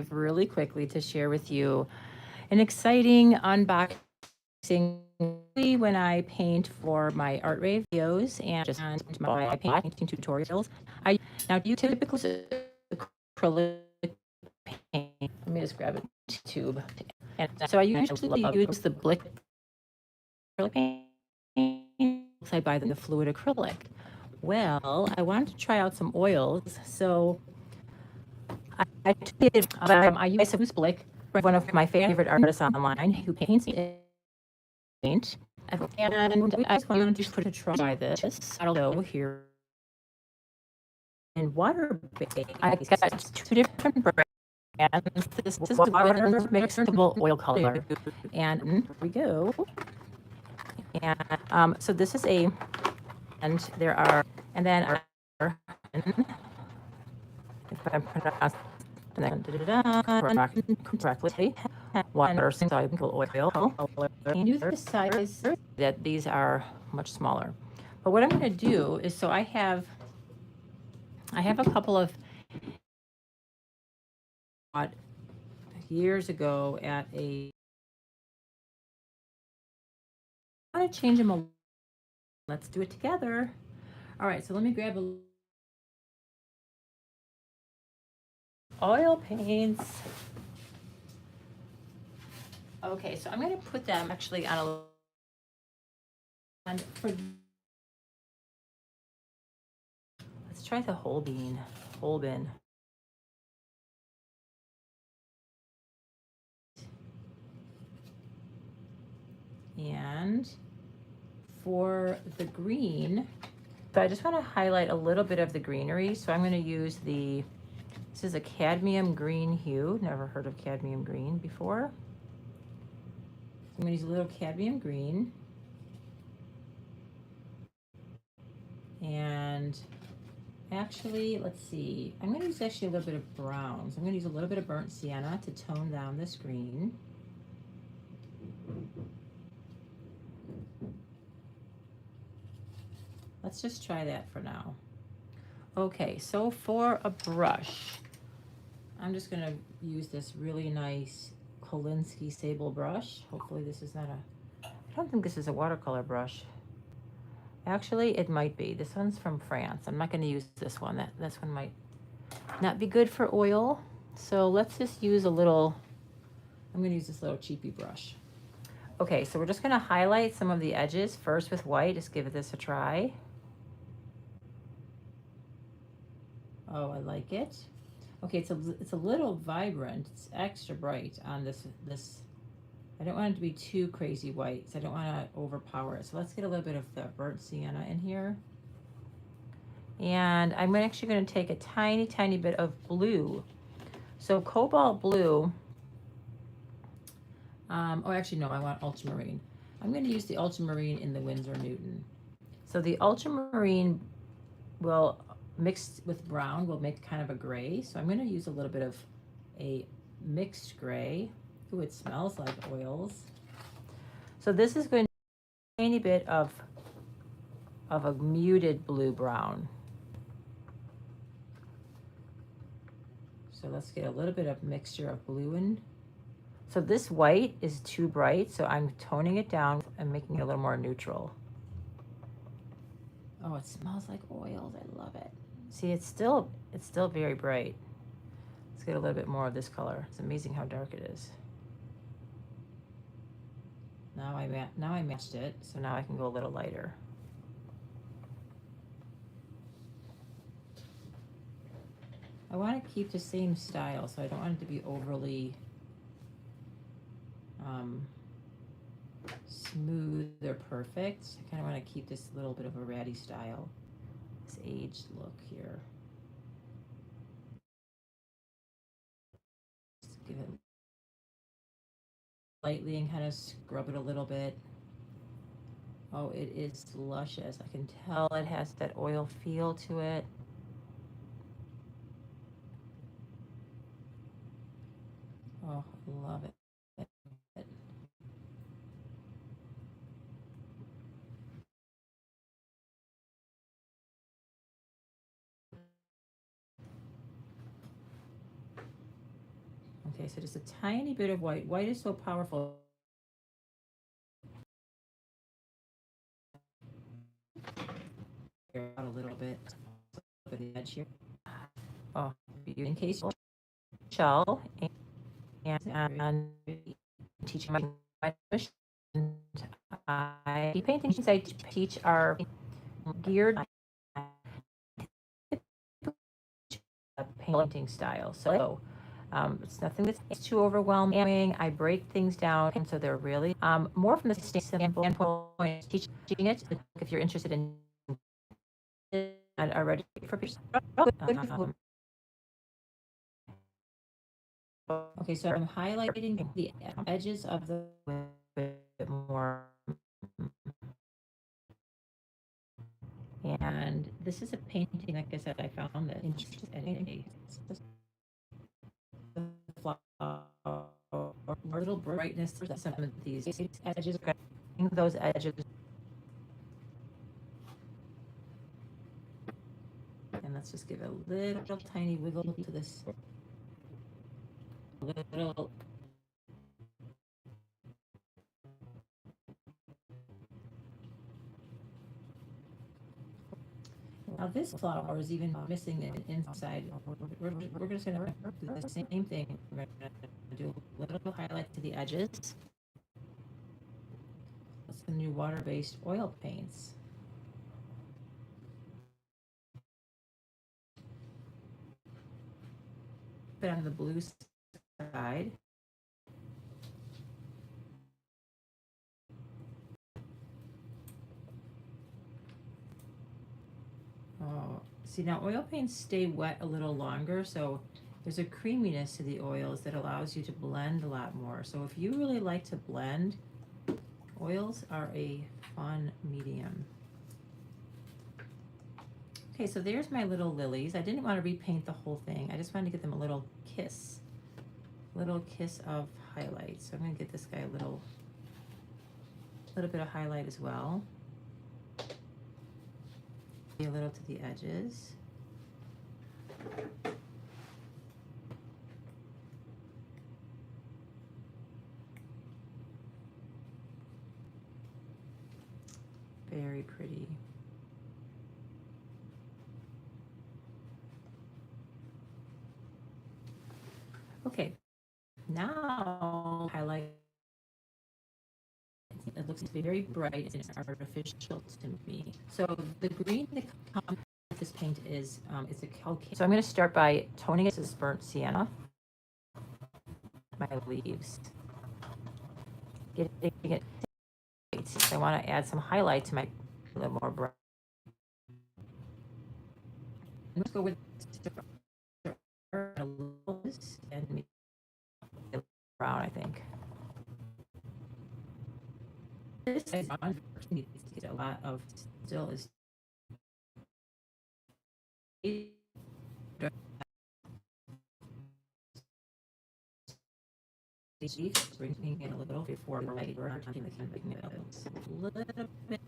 really quickly to share with you an exciting unboxing when I paint for my art rave videos and just my painting tutorials. I now do you typically use acrylic paint? Let me just grab a tube. And so I usually use the Blick acrylic paint. I buy the fluid acrylic. Well, I wanted to try out some oils, so I did. I use Blick, one of my favorite artists online who paints paint. And I just wanted to put a try this. I don't know here in water based. I got two different brands. This is water mixable oil color, and here we go. And so this is a, and there are, and then if I'm pronouncing correctly, water soluble oil. And you decide that these are much smaller. But what I'm going to do is, so I have a couple of years ago at a. I want to change them a. Let's do it together. All right, so let me grab a oil paints. Okay, so I'm going to put them actually on a. And for let's try the whole bin. And for the green, so I just want to highlight a little bit of the greenery. So I'm going to use this is a cadmium green hue. Never heard of cadmium green before. I'm going to use a little cadmium green. And actually, let's see. I'm going to use actually a little bit of browns. I'm going to use a little bit of burnt sienna to tone down this green. Let's just try that for now. Okay, so for a brush, I'm just going to use this really nice Kolinsky sable brush. Hopefully this is not I don't think this is a watercolor brush. Actually, it might be. This one's from France. I'm not going to use this one. This one might not be good for oil. So let's just use a little, I'm going to use this little cheapy brush. Okay, so we're just going to highlight some of the edges first with white. Just give this a try. Oh, I like it. Okay, it's a little vibrant. It's extra bright on this. I don't want it to be too crazy white, so I don't want to overpower it. So let's get a little bit of the burnt sienna in here. And I'm actually going to take a tiny bit of blue. So cobalt blue. Oh, actually, no, I want ultramarine. I'm going to use the ultramarine in the Winsor Newton. So the ultramarine will, mixed with brown, will make kind of a gray. So I'm going to use a little bit of a mixed gray. Ooh, it smells like oils. So this is going to be a tiny bit of a muted blue brown. So let's get a little bit of mixture of blue in. So this white is too bright, so I'm toning it down and making it a little more neutral. Oh, it smells like oils. I love it. See, it's still very bright. Let's get a little bit more of this color. It's amazing how dark it is. Now I matched it, so now I can go a little lighter. I want to keep the same style, so I don't want it to be overly smooth or perfect. I kind of want to keep this little bit of a ratty style, this aged look here. Just give it lightly and kind of scrub it a little bit. Oh, it is luscious. I can tell it has that oil feel to it. Oh, I love it. Okay, so just a tiny bit of white. White is so powerful. Out a little bit of the edge here. Oh, in case shell and teaching my I paintings I teach are geared painting style. So it's nothing that's too overwhelming. I break things down, and so they're really more from the standpoint teaching it. If you're interested in it and are ready for people. Okay, so I'm highlighting the edges of the bit more. And this is a painting, like I said, I found that interesting. A little brightness to some of these edges, those edges. And let's just give a little tiny wiggle to this. A little. Now this flower is even missing an inside. We're just gonna do the same thing. We're gonna do a little highlight to the edges. That's the new water-based oil paints. Put on the blue side. Oh, see now oil paints stay wet a little longer, so there's a creaminess to the oils that allows you to blend a lot more. So if you really like to blend, oils are a fun medium. Okay, so there's my little lilies. I didn't want to repaint the whole thing. I just wanted to give them a little kiss of highlight. So I'm going to get this guy a little bit of highlight as well. A little to the edges. Very pretty. Okay, now highlight. It looks to be very bright and artificial to me. So the green that comes with this paint is it's a calcite. So I'm going to start by toning it. This is burnt sienna. My leaves. Getting it. I want to add some highlight to my a little more bright. Let's go with a little and brown, I think. This is a lot of still is bringing in a little before the light or making it a little bit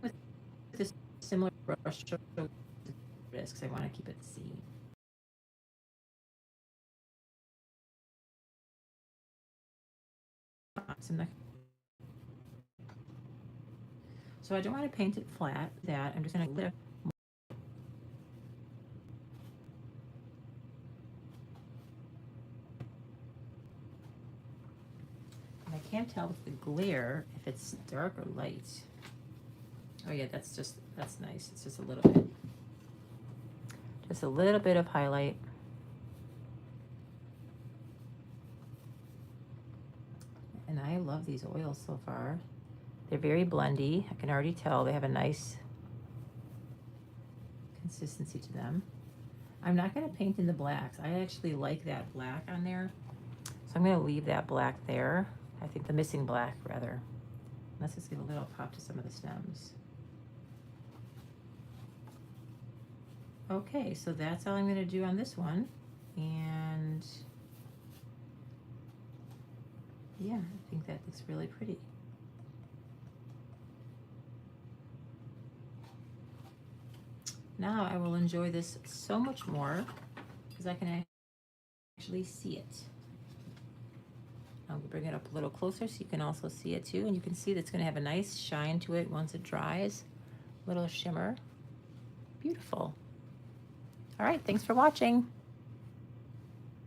with this similar brush because I want to keep it seen. So I don't want to paint it flat. That I'm just going to lift. And I can't tell with the glare if it's dark or light. Oh yeah, that's nice. It's just a little bit. Just a little bit of highlight. And I love these oils so far. They're very blendy. I can already tell they have a nice consistency to them. I'm not going to paint in the blacks. I actually like that black on there. So I'm going to leave that black there. I think the missing black, rather. Let's just give a little pop to some of the stems. Okay, so that's all I'm going to do on this one. And yeah, I think that looks really pretty. Now I will enjoy this so much more because I can actually see it. I'll bring it up a little closer so you can also see it too. And you can see that's going to have a nice shine to it once it dries. Little shimmer. Beautiful. All right, thanks for watching.